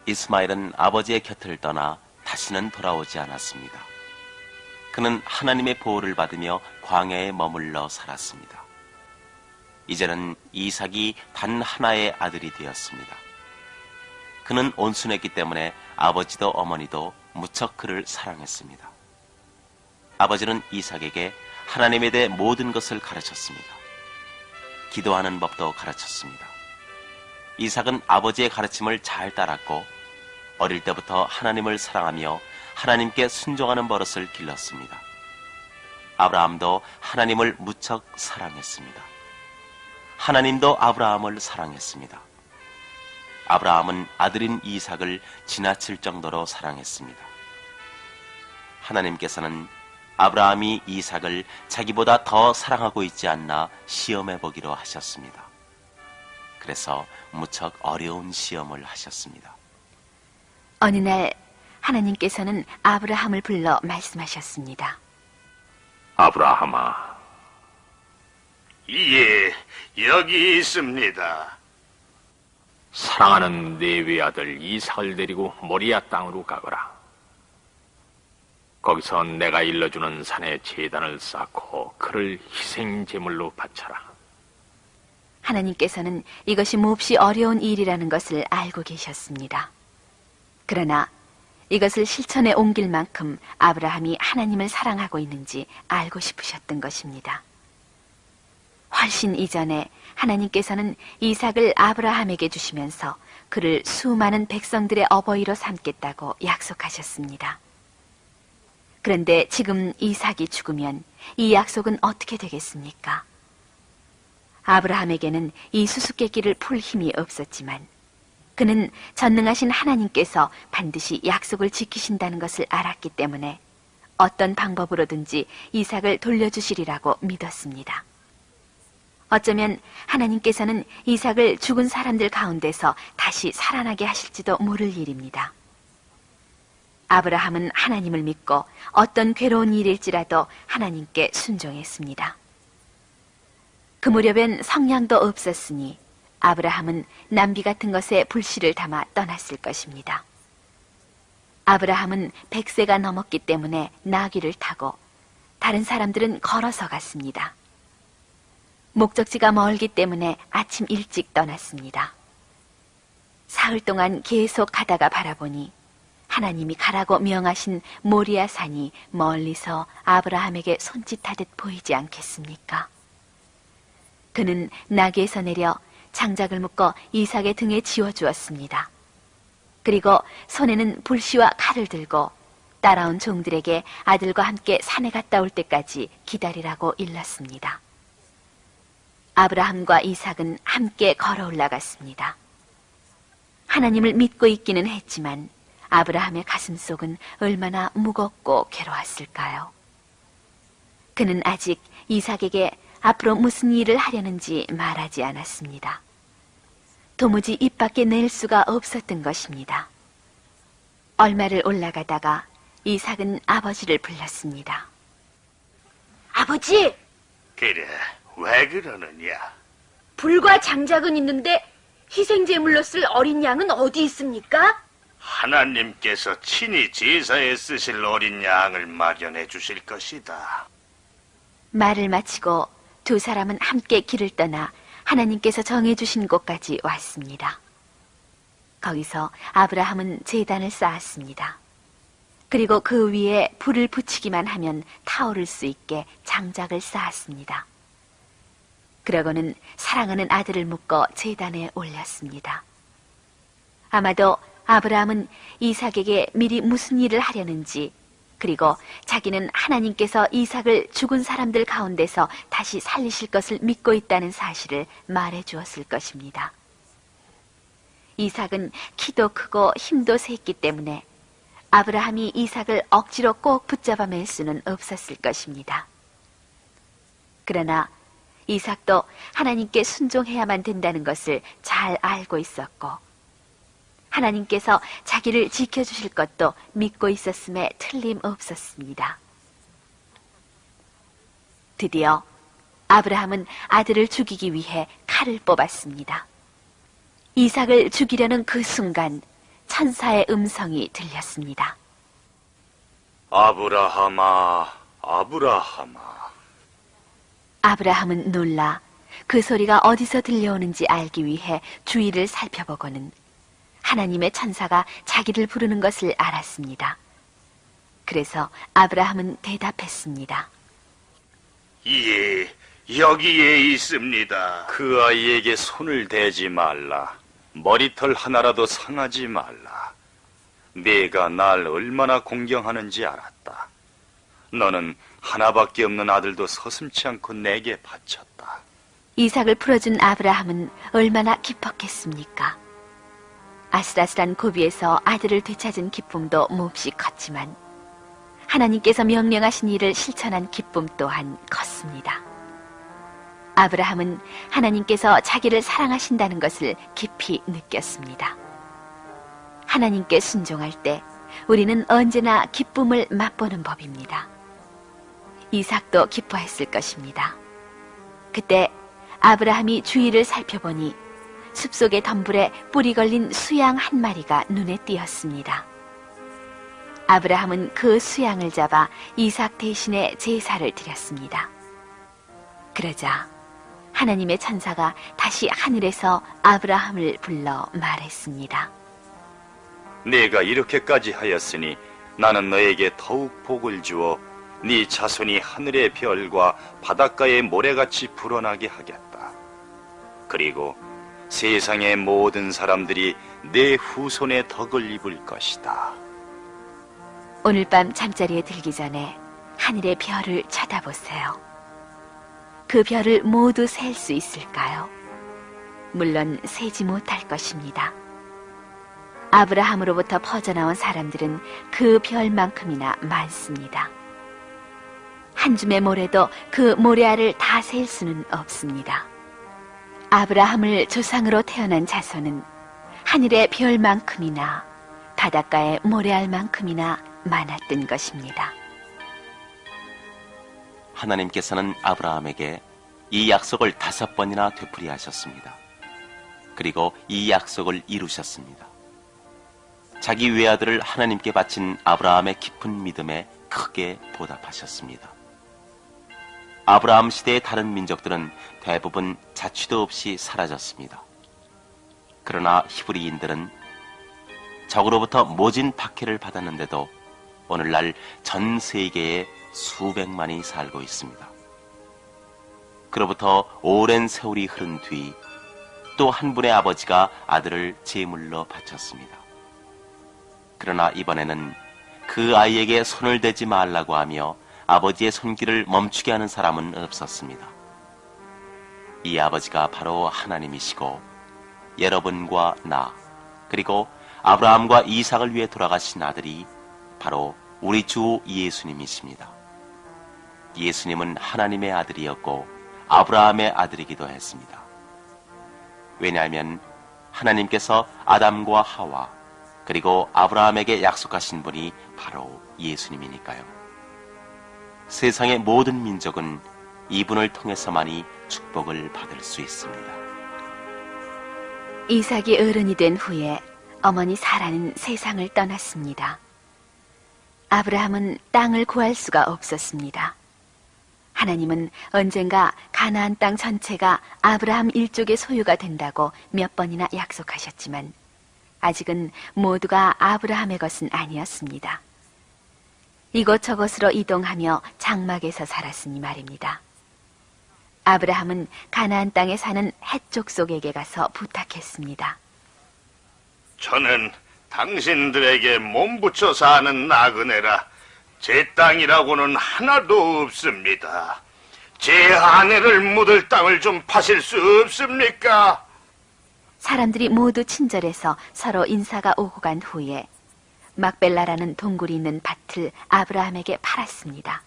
이스마엘은 아버지의 곁을 떠나 다시는 돌아오지 않았습니다. 그는 하나님의 보호를 받으며 광야에 머물러 살았습니다. 이제는 이삭이 단 하나의 아들이 되었습니다. 그는 온순했기 때문에 아버지도 어머니도 무척 그를 사랑했습니다. 아버지는 이삭에게 하나님에 대해 모든 것을 가르쳤습니다. 기도하는 법도 가르쳤습니다. 이삭은 아버지의 가르침을 잘 따랐고 어릴 때부터 하나님을 사랑하며 하나님께 순종하는 버릇을 길렀습니다. 아브라함도 하나님을 무척 사랑했습니다. 하나님도 아브라함을 사랑했습니다. 아브라함은 아들인 이삭을 지나칠 정도로 사랑했습니다. 하나님께서는 아브라함이 이삭을 자기보다 더 사랑하고 있지 않나 시험해 보기로 하셨습니다. 그래서 무척 어려운 시험을 하셨습니다. 어느 날 하나님께서는 아브라함을 불러 말씀하셨습니다. 아브라함아. 예, 여기 있습니다. 사랑하는 네 외아들 이삭을 데리고 모리아 땅으로 가거라. 거기서 내가 일러주는 산에 제단을 쌓고 그를 희생 제물로 바쳐라. 하나님께서는 이것이 몹시 어려운 일이라는 것을 알고 계셨습니다. 그러나 이것을 실천에 옮길 만큼 아브라함이 하나님을 사랑하고 있는지 알고 싶으셨던 것입니다. 훨씬 이전에 하나님께서는 이삭을 아브라함에게 주시면서 그를 수많은 백성들의 어버이로 삼겠다고 약속하셨습니다. 그런데 지금 이삭이 죽으면 이 약속은 어떻게 되겠습니까? 아브라함에게는 이 수수께끼를 풀 힘이 없었지만 그는 전능하신 하나님께서 반드시 약속을 지키신다는 것을 알았기 때문에 어떤 방법으로든지 이삭을 돌려주시리라고 믿었습니다. 어쩌면 하나님께서는 이삭을 죽은 사람들 가운데서 다시 살아나게 하실지도 모를 일입니다. 아브라함은 하나님을 믿고 어떤 괴로운 일일지라도 하나님께 순종했습니다. 그 무렵엔 성냥도 없었으니 아브라함은 남비 같은 것에 불씨를 담아 떠났을 것입니다. 아브라함은 100세가 넘었기 때문에 나귀를 타고 다른 사람들은 걸어서 갔습니다. 목적지가 멀기 때문에 아침 일찍 떠났습니다. 사흘 동안 계속 가다가 바라보니 하나님이 가라고 명하신 모리아 산이 멀리서 아브라함에게 손짓하듯 보이지 않겠습니까? 그는 나귀에서 내려 장작을 묶어 이삭의 등에 지워주었습니다. 그리고 손에는 불씨와 칼을 들고 따라온 종들에게 아들과 함께 산에 갔다 올 때까지 기다리라고 일렀습니다. 아브라함과 이삭은 함께 걸어 올라갔습니다. 하나님을 믿고 있기는 했지만 아브라함의 가슴속은 얼마나 무겁고 괴로웠을까요? 그는 아직 이삭에게 앞으로 무슨 일을 하려는지 말하지 않았습니다. 도무지 입 밖에 낼 수가 없었던 것입니다. 얼마를 올라가다가 이삭은 아버지를 불렀습니다. 아버지! 그래, 왜 그러느냐? 불과 장작은 있는데 희생제물로 쓸 어린 양은 어디 있습니까? 하나님께서 친히 제사에 쓰실 어린 양을 마련해 주실 것이다. 말을 마치고 두 사람은 함께 길을 떠나 하나님께서 정해주신 곳까지 왔습니다. 거기서 아브라함은 제단을 쌓았습니다. 그리고 그 위에 불을 붙이기만 하면 타오를 수 있게 장작을 쌓았습니다. 그러고는 사랑하는 아들을 묶어 제단에 올렸습니다. 아마도 아브라함은 이삭에게 미리 무슨 일을 하려는지, 그리고 자기는 하나님께서 이삭을 죽은 사람들 가운데서 다시 살리실 것을 믿고 있다는 사실을 말해 주었을 것입니다. 이삭은 키도 크고 힘도 셌기 때문에 아브라함이 이삭을 억지로 꼭 붙잡아 맬 수는 없었을 것입니다. 그러나 이삭도 하나님께 순종해야만 된다는 것을 잘 알고 있었고 하나님께서 자기를 지켜주실 것도 믿고 있었음에 틀림없었습니다. 드디어 아브라함은 아들을 죽이기 위해 칼을 뽑았습니다. 이삭을 죽이려는 그 순간 천사의 음성이 들렸습니다. 아브라함아, 아브라함아. 아브라함은 놀라 그 소리가 어디서 들려오는지 알기 위해 주위를 살펴보고는 하나님의 천사가 자기를 부르는 것을 알았습니다. 그래서 아브라함은 대답했습니다. 예, 여기에 있습니다. 그 아이에게 손을 대지 말라. 머리털 하나라도 상하지 말라. 네가 날 얼마나 공경하는지 알았다. 너는 하나밖에 없는 아들도 서슴지 않고 내게 바쳤다. 이삭을 풀어준 아브라함은 얼마나 기뻤겠습니까? 아슬아슬한 고비에서 아들을 되찾은 기쁨도 몹시 컸지만 하나님께서 명령하신 일을 실천한 기쁨 또한 컸습니다. 아브라함은 하나님께서 자기를 사랑하신다는 것을 깊이 느꼈습니다. 하나님께 순종할 때 우리는 언제나 기쁨을 맛보는 법입니다. 이삭도 기뻐했을 것입니다. 그때 아브라함이 주위를 살펴보니 숲속의 덤불에 뿌리 걸린 수양 한 마리가 눈에 띄었습니다. 아브라함은 그 수양을 잡아 이삭 대신에 제사를 드렸습니다. 그러자 하나님의 천사가 다시 하늘에서 아브라함을 불러 말했습니다. 네가 이렇게까지 하였으니 나는 너에게 더욱 복을 주어 네 자손이 하늘의 별과 바닷가의 모래같이 불어나게 하겠다. 그리고 세상의 모든 사람들이 내 후손의 덕을 입을 것이다. 오늘 밤 잠자리에 들기 전에 하늘의 별을 쳐다보세요. 그 별을 모두 셀 수 있을까요? 물론 세지 못할 것입니다. 아브라함으로부터 퍼져나온 사람들은 그 별만큼이나 많습니다. 한 줌의 모래도 그 모래알을 다 셀 수는 없습니다. 아브라함을 조상으로 태어난 자손은 하늘의 별만큼이나 바닷가의 모래알만큼이나 많았던 것입니다. 하나님께서는 아브라함에게 이 약속을 5번이나 되풀이하셨습니다. 그리고 이 약속을 이루셨습니다. 자기 외아들을 하나님께 바친 아브라함의 깊은 믿음에 크게 보답하셨습니다. 아브라함 시대의 다른 민족들은 대부분 자취도 없이 사라졌습니다. 그러나 히브리인들은 적으로부터 모진 박해를 받았는데도 오늘날 전 세계에 수백만이 살고 있습니다. 그로부터 오랜 세월이 흐른 뒤 또 한 분의 아버지가 아들을 제물로 바쳤습니다. 그러나 이번에는 그 아이에게 손을 대지 말라고 하며 아버지의 손길을 멈추게 하는 사람은 없었습니다. 이 아버지가 바로 하나님이시고 여러분과 나 그리고 아브라함과 이삭을 위해 돌아가신 아들이 바로 우리 주 예수님이십니다. 예수님은 하나님의 아들이었고 아브라함의 아들이기도 했습니다. 왜냐하면 하나님께서 아담과 하와 그리고 아브라함에게 약속하신 분이 바로 예수님이니까요. 세상의 모든 민족은 이분을 통해서만이 축복을 받을 수 있습니다. 이삭이 어른이 된 후에 어머니 사라는 세상을 떠났습니다. 아브라함은 땅을 구할 수가 없었습니다. 하나님은 언젠가 가나안 땅 전체가 아브라함 일족의 소유가 된다고 몇 번이나 약속하셨지만 아직은 모두가 아브라함의 것은 아니었습니다. 이곳저곳으로 이동하며 장막에서 살았으니 말입니다. 아브라함은 가나안 땅에 사는 헷 족속에게 가서 부탁했습니다. 저는 당신들에게 몸붙여 사는 나그네라 제 땅이라고는 하나도 없습니다. 제 아내를 묻을 땅을 좀 파실 수 없습니까? 사람들이 모두 친절해서 서로 인사가 오고 간 후에 막벨라라는 동굴이 있는 밭을 아브라함에게 팔았습니다.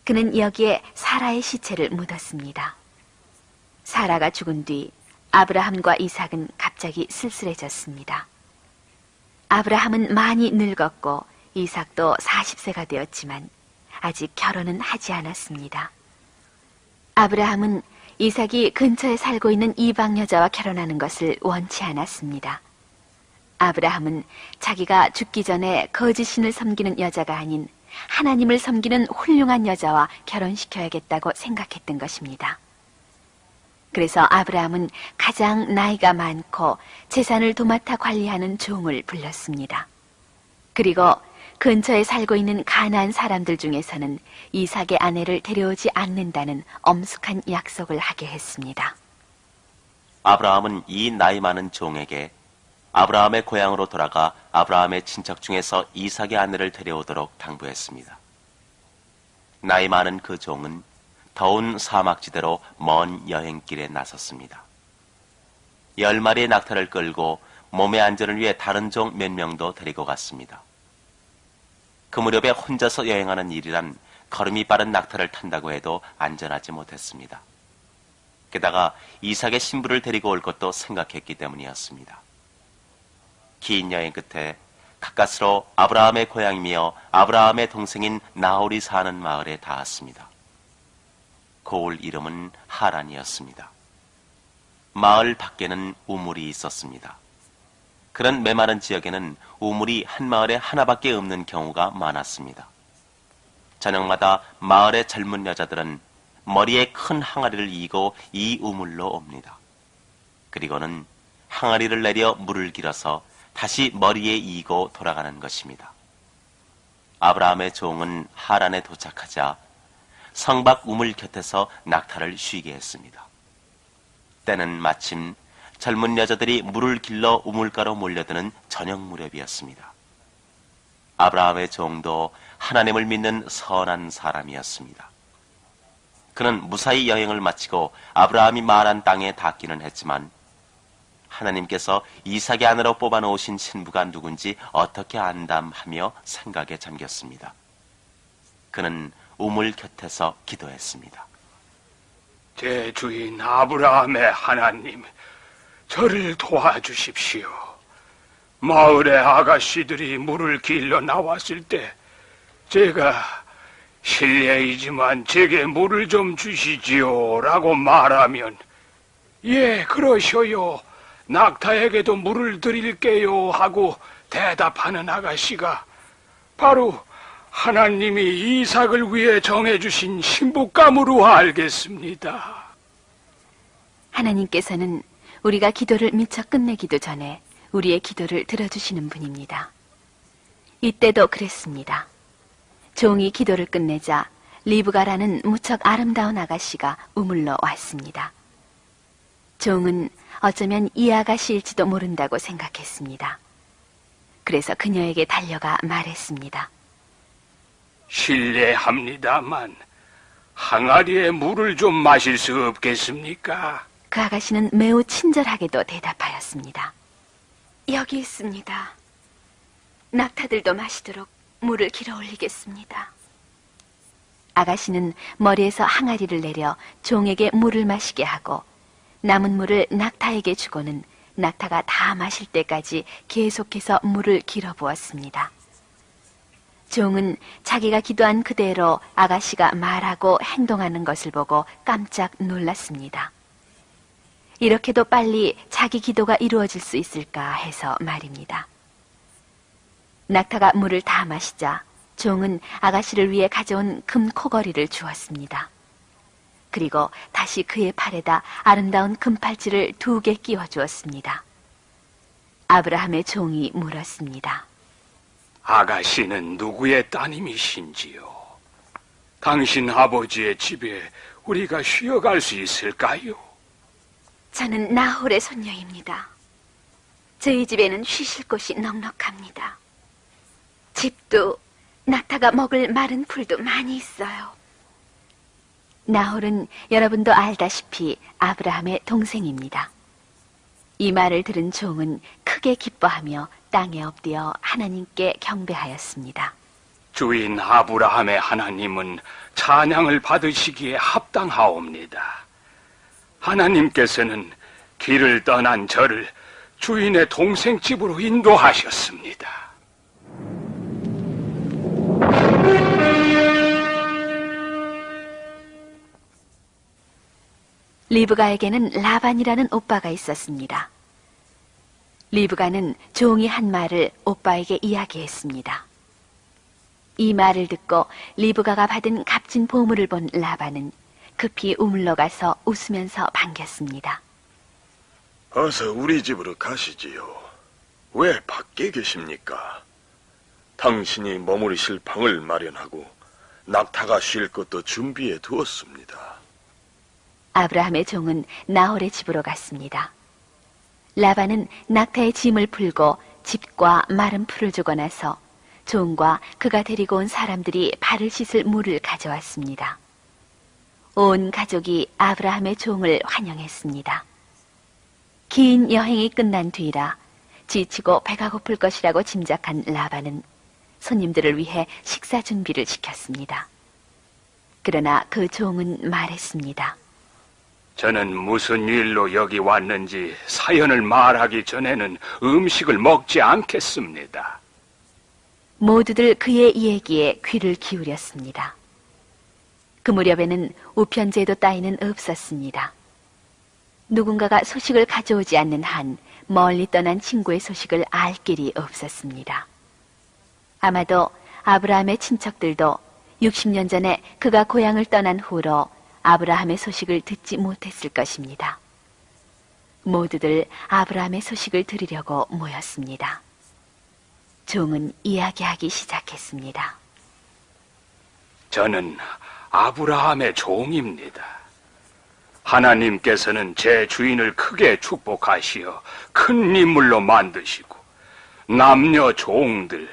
그는 여기에 사라의 시체를 묻었습니다. 사라가 죽은 뒤 아브라함과 이삭은 갑자기 쓸쓸해졌습니다. 아브라함은 많이 늙었고 이삭도 40세가 되었지만 아직 결혼은 하지 않았습니다. 아브라함은 이삭이 근처에 살고 있는 이방 여자와 결혼하는 것을 원치 않았습니다. 아브라함은 자기가 죽기 전에 거짓신을 섬기는 여자가 아닌 하나님을 섬기는 훌륭한 여자와 결혼시켜야겠다고 생각했던 것입니다. 그래서 아브라함은 가장 나이가 많고 재산을 도맡아 관리하는 종을 불렀습니다. 그리고 근처에 살고 있는 가나안 사람들 중에서는 이삭의 아내를 데려오지 않는다는 엄숙한 약속을 하게 했습니다. 아브라함은 이 나이 많은 종에게 아브라함의 고향으로 돌아가 아브라함의 친척 중에서 이삭의 아내를 데려오도록 당부했습니다. 나이 많은 그 종은 더운 사막지대로 먼 여행길에 나섰습니다. 10마리의 낙타를 끌고 몸의 안전을 위해 다른 종 몇 명도 데리고 갔습니다. 그 무렵에 혼자서 여행하는 일이란 걸음이 빠른 낙타를 탄다고 해도 안전하지 못했습니다. 게다가 이삭의 신부를 데리고 올 것도 생각했기 때문이었습니다. 긴 여행 끝에 가까스로 아브라함의 고향이며 아브라함의 동생인 나홀이 사는 마을에 닿았습니다. 고을 이름은 하란이었습니다. 마을 밖에는 우물이 있었습니다. 그런 메마른 지역에는 우물이 한 마을에 하나밖에 없는 경우가 많았습니다. 저녁마다 마을의 젊은 여자들은 머리에 큰 항아리를 이고 이 우물로 옵니다. 그리고는 항아리를 내려 물을 길어서 다시 머리에 이고 돌아가는 것입니다. 아브라함의 종은 하란에 도착하자 성박 우물 곁에서 낙타를 쉬게 했습니다. 때는 마침 젊은 여자들이 물을 길러 우물가로 몰려드는 저녁 무렵이었습니다. 아브라함의 종도 하나님을 믿는 선한 사람이었습니다. 그는 무사히 여행을 마치고 아브라함이 말한 땅에 닿기는 했지만 하나님께서 이삭의 아내로 뽑아놓으신 신부가 누군지 어떻게 안담하며 생각에 잠겼습니다. 그는 우물 곁에서 기도했습니다. 제 주인 아브라함의 하나님, 저를 도와주십시오. 마을의 아가씨들이 물을 길러 나왔을 때 제가 실례이지만 제게 물을 좀 주시지요 라고 말하면 예, 그러셔요. 낙타에게도 물을 드릴게요 하고 대답하는 아가씨가 바로 하나님이 이삭을 위해 정해주신 신부감으로 알겠습니다. 하나님께서는 우리가 기도를 미처 끝내기도 전에 우리의 기도를 들어주시는 분입니다. 이때도 그랬습니다. 종이 기도를 끝내자 리브가라는 무척 아름다운 아가씨가 우물러 왔습니다. 종은 어쩌면 이 아가씨일지도 모른다고 생각했습니다. 그래서 그녀에게 달려가 말했습니다. 실례합니다만 항아리에 물을 좀 마실 수 없겠습니까? 그 아가씨는 매우 친절하게도 대답하였습니다. 여기 있습니다. 낙타들도 마시도록 물을 길어 올리겠습니다. 아가씨는 머리에서 항아리를 내려 종에게 물을 마시게 하고 남은 물을 낙타에게 주고는 낙타가 다 마실 때까지 계속해서 물을 길어 부었습니다. 종은 자기가 기도한 그대로 아가씨가 말하고 행동하는 것을 보고 깜짝 놀랐습니다. 이렇게도 빨리 자기 기도가 이루어질 수 있을까 해서 말입니다. 낙타가 물을 다 마시자 종은 아가씨를 위해 가져온 금 코걸이를 주었습니다. 그리고 다시 그의 팔에다 아름다운 금팔찌를 2개 끼워 주었습니다. 아브라함의 종이 물었습니다. 아가씨는 누구의 따님이신지요? 당신 아버지의 집에 우리가 쉬어갈 수 있을까요? 저는 나홀의 손녀입니다. 저희 집에는 쉬실 곳이 넉넉합니다. 집도 낙타가 먹을 마른 풀도 많이 있어요. 나홀은 여러분도 알다시피 아브라함의 동생입니다. 이 말을 들은 종은 크게 기뻐하며 땅에 엎드려 하나님께 경배하였습니다. 주인 아브라함의 하나님은 찬양을 받으시기에 합당하옵니다. 하나님께서는 길을 떠난 저를 주인의 동생 집으로 인도하셨습니다. 리브가에게는 라반이라는 오빠가 있었습니다. 리브가는 종이 한 말을 오빠에게 이야기했습니다. 이 말을 듣고 리브가가 받은 값진 보물을 본 라반은 급히 우물러 가서 웃으면서 반겼습니다. 어서 우리 집으로 가시지요. 왜 밖에 계십니까? 당신이 머무르실 방을 마련하고 낙타가 쉴 것도 준비해 두었습니다. 아브라함의 종은 나홀의 집으로 갔습니다. 라반은 낙타의 짐을 풀고 집과 마른 풀을 주고 나서 종과 그가 데리고 온 사람들이 발을 씻을 물을 가져왔습니다. 온 가족이 아브라함의 종을 환영했습니다. 긴 여행이 끝난 뒤라 지치고 배가 고플 것이라고 짐작한 라반은 손님들을 위해 식사 준비를 시켰습니다. 그러나 그 종은 말했습니다. 저는 무슨 일로 여기 왔는지 사연을 말하기 전에는 음식을 먹지 않겠습니다. 모두들 그의 이야기에 귀를 기울였습니다. 그 무렵에는 우편제도 따위는 없었습니다. 누군가가 소식을 가져오지 않는 한 멀리 떠난 친구의 소식을 알 길이 없었습니다. 아마도 아브라함의 친척들도 60년 전에 그가 고향을 떠난 후로 아브라함의 소식을 듣지 못했을 것입니다. 모두들 아브라함의 소식을 들으려고 모였습니다. 종은 이야기하기 시작했습니다. 저는 아브라함의 종입니다. 하나님께서는 제 주인을 크게 축복하시어 큰 인물로 만드시고 남녀 종들,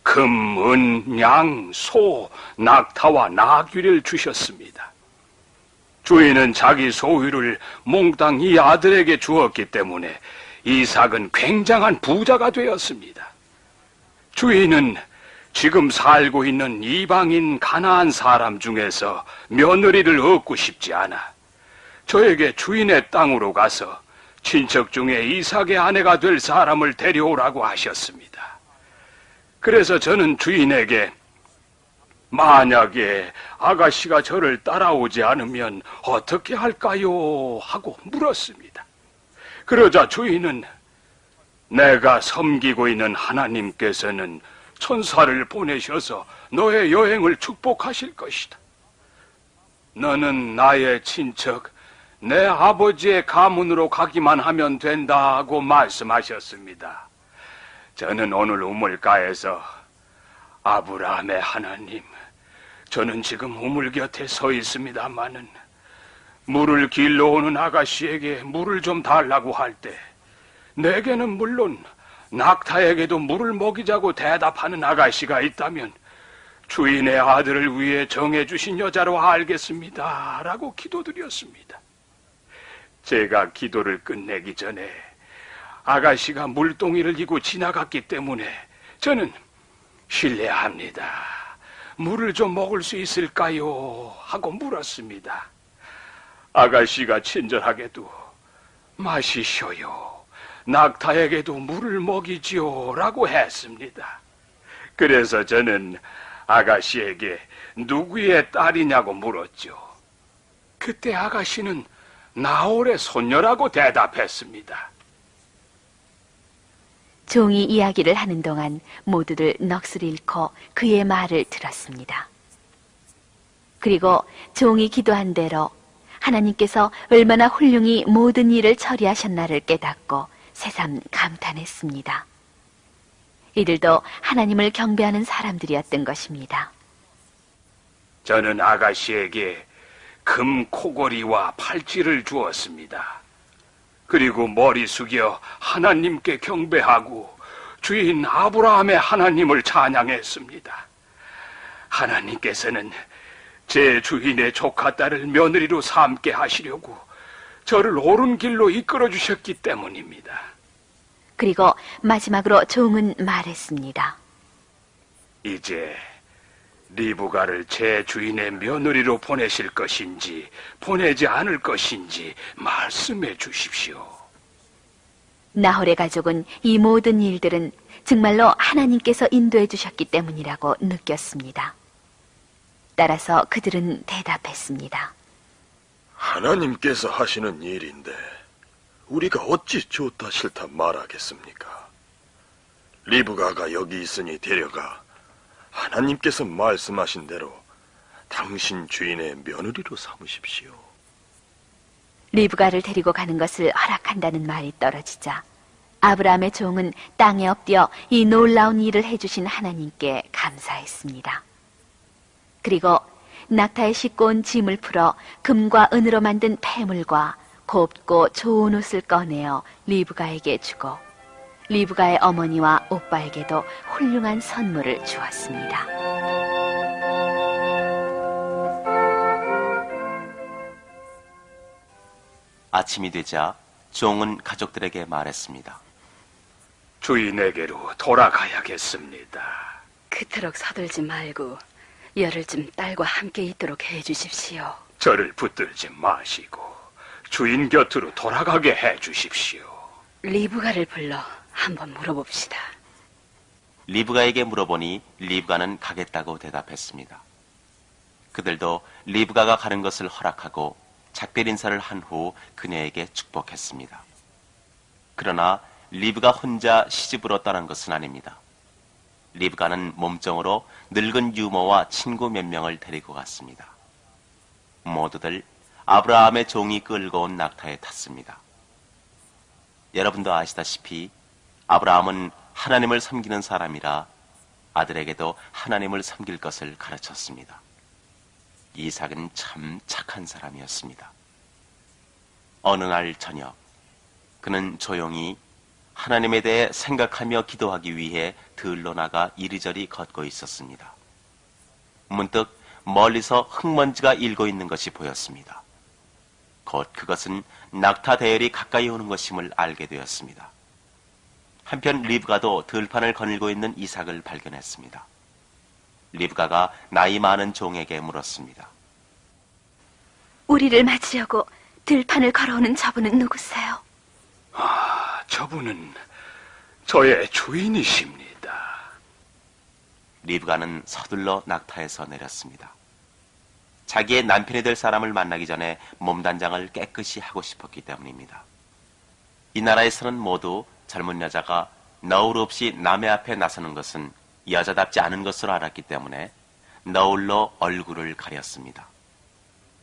금, 은, 양, 소, 낙타와 나귀를 주셨습니다. 주인은 자기 소유를 몽땅 이 아들에게 주었기 때문에 이삭은 굉장한 부자가 되었습니다. 주인은 지금 살고 있는 이방인 가나안 사람 중에서 며느리를 얻고 싶지 않아 저에게 주인의 땅으로 가서 친척 중에 이삭의 아내가 될 사람을 데려오라고 하셨습니다. 그래서 저는 주인에게 만약에 아가씨가 저를 따라오지 않으면 어떻게 할까요? 하고 물었습니다. 그러자 주인은 내가 섬기고 있는 하나님께서는 천사를 보내셔서 너의 여행을 축복하실 것이다. 너는 나의 친척, 내 아버지의 가문으로 가기만 하면 된다고 말씀하셨습니다. 저는 오늘 우물가에서 아브라함의 하나님, 저는 지금 우물 곁에 서 있습니다마는 물을 길러 오는 아가씨에게 물을 좀 달라고 할 때 내게는 물론 낙타에게도 물을 먹이자고 대답하는 아가씨가 있다면 주인의 아들을 위해 정해주신 여자로 알겠습니다. 라고 기도드렸습니다. 제가 기도를 끝내기 전에 아가씨가 물동이를 이고 지나갔기 때문에 저는 실례합니다. 물을 좀 먹을 수 있을까요? 하고 물었습니다. 아가씨가 친절하게도 마시셔요. 낙타에게도 물을 먹이지요. 라고 했습니다. 그래서 저는 아가씨에게 누구의 딸이냐고 물었죠. 그때 아가씨는 나홀의 손녀라고 대답했습니다. 종이 이야기를 하는 동안 모두들 넋을 잃고 그의 말을 들었습니다. 그리고 종이 기도한 대로 하나님께서 얼마나 훌륭히 모든 일을 처리하셨나를 깨닫고 새삼 감탄했습니다. 이들도 하나님을 경배하는 사람들이었던 것입니다. 저는 아가씨에게 금 코걸이와 팔찌를 주었습니다. 그리고 머리 숙여 하나님께 경배하고 주인 아브라함의 하나님을 찬양했습니다. 하나님께서는 제 주인의 조카 딸을 며느리로 삼게 하시려고 저를 옳은 길로 이끌어 주셨기 때문입니다. 그리고 마지막으로 종은 말했습니다. 이제 리브가를 제 주인의 며느리로 보내실 것인지 보내지 않을 것인지 말씀해 주십시오. 나홀의 가족은 이 모든 일들은 정말로 하나님께서 인도해 주셨기 때문이라고 느꼈습니다. 따라서 그들은 대답했습니다. 하나님께서 하시는 일인데 우리가 어찌 좋다 싫다 말하겠습니까? 리브가가 여기 있으니 데려가 하나님께서 말씀하신 대로 당신 주인의 며느리로 삼으십시오. 리브가를 데리고 가는 것을 허락한다는 말이 떨어지자 아브라함의 종은 땅에 엎드려 이 놀라운 일을 해주신 하나님께 감사했습니다. 그리고 낙타에 싣고 온 짐을 풀어 금과 은으로 만든 폐물과 곱고 좋은 옷을 꺼내어 리브가에게 주고 리브가의 어머니와 오빠에게도 훌륭한 선물을 주었습니다. 아침이 되자 종은 가족들에게 말했습니다. 주인에게로 돌아가야겠습니다. 그토록 서둘지 말고 열흘쯤 딸과 함께 있도록 해주십시오. 저를 붙들지 마시고 주인 곁으로 돌아가게 해주십시오. 리브가를 불러 한번 물어봅시다. 리브가에게 물어보니 리브가는 가겠다고 대답했습니다. 그들도 리브가가 가는 것을 허락하고 작별 인사를 한 후 그녀에게 축복했습니다. 그러나 리브가 혼자 시집으로 떠난 것은 아닙니다. 리브가는 몸종으로 늙은 유모와 친구 몇 명을 데리고 갔습니다. 모두들 아브라함의 종이 끌고 온 낙타에 탔습니다. 여러분도 아시다시피 아브라함은 하나님을 섬기는 사람이라 아들에게도 하나님을 섬길 것을 가르쳤습니다. 이삭은 참 착한 사람이었습니다. 어느 날 저녁, 그는 조용히 하나님에 대해 생각하며 기도하기 위해 들로 나가 이리저리 걷고 있었습니다. 문득 멀리서 흙먼지가 일고 있는 것이 보였습니다. 곧 그것은 낙타 대열이 가까이 오는 것임을 알게 되었습니다. 한편 리브가도 들판을 거닐고 있는 이삭을 발견했습니다. 리브가가 나이 많은 종에게 물었습니다. 우리를 맞으려고 들판을 걸어오는 저분은 누구세요? 저분은 저의 주인이십니다. 리브가는 서둘러 낙타에서 내렸습니다. 자기의 남편이 될 사람을 만나기 전에 몸단장을 깨끗이 하고 싶었기 때문입니다. 이 나라에서는 모두 젊은 여자가 너울 없이 남의 앞에 나서는 것은 여자답지 않은 것으로 알았기 때문에 너울로 얼굴을 가렸습니다.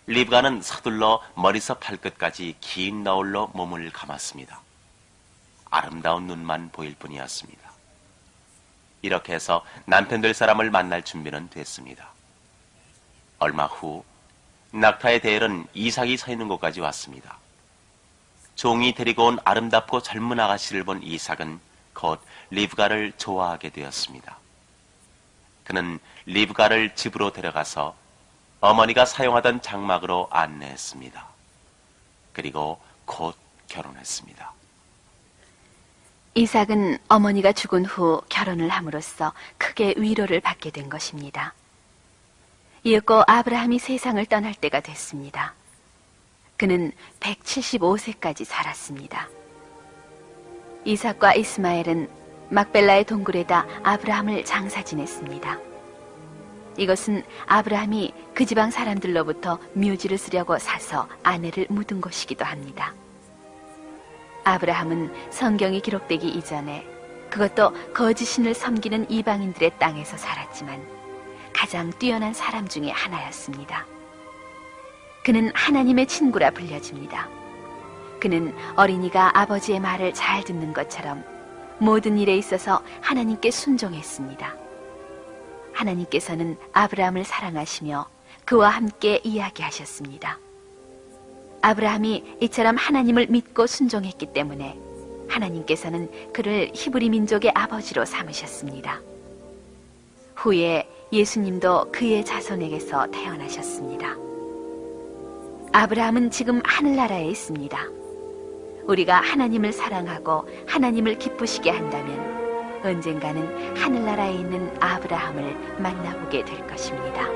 리브가는 서둘러 머리서 발끝까지 긴 너울로 몸을 감았습니다. 아름다운 눈만 보일 뿐이었습니다. 이렇게 해서 남편 될 사람을 만날 준비는 됐습니다. 얼마 후 낙타의 대열은 이삭이 서 있는 곳까지 왔습니다. 종이 데리고 온 아름답고 젊은 아가씨를 본 이삭은 곧 리브가를 좋아하게 되었습니다. 그는 리브가를 집으로 데려가서 어머니가 사용하던 장막으로 안내했습니다. 그리고 곧 결혼했습니다. 이삭은 어머니가 죽은 후 결혼을 함으로써 크게 위로를 받게 된 것입니다. 이윽고 아브라함이 세상을 떠날 때가 됐습니다. 그는 175세까지 살았습니다. 이삭과 이스마엘은 막벨라의 동굴에다 아브라함을 장사 지냈습니다. 이것은 아브라함이 그 지방 사람들로부터 묘지를 쓰려고 사서 아내를 묻은 곳이기도 합니다. 아브라함은 성경이 기록되기 이전에 그것도 거짓신을 섬기는 이방인들의 땅에서 살았지만 가장 뛰어난 사람 중에 하나였습니다. 그는 하나님의 친구라 불려집니다. 그는 어린이가 아버지의 말을 잘 듣는 것처럼 모든 일에 있어서 하나님께 순종했습니다. 하나님께서는 아브라함을 사랑하시며 그와 함께 이야기하셨습니다. 아브라함이 이처럼 하나님을 믿고 순종했기 때문에 하나님께서는 그를 히브리 민족의 아버지로 삼으셨습니다. 후에 예수님도 그의 자손에게서 태어나셨습니다. 아브라함은 지금 하늘나라에 있습니다. 우리가 하나님을 사랑하고 하나님을 기쁘시게 한다면 언젠가는 하늘나라에 있는 아브라함을 만나보게 될 것입니다.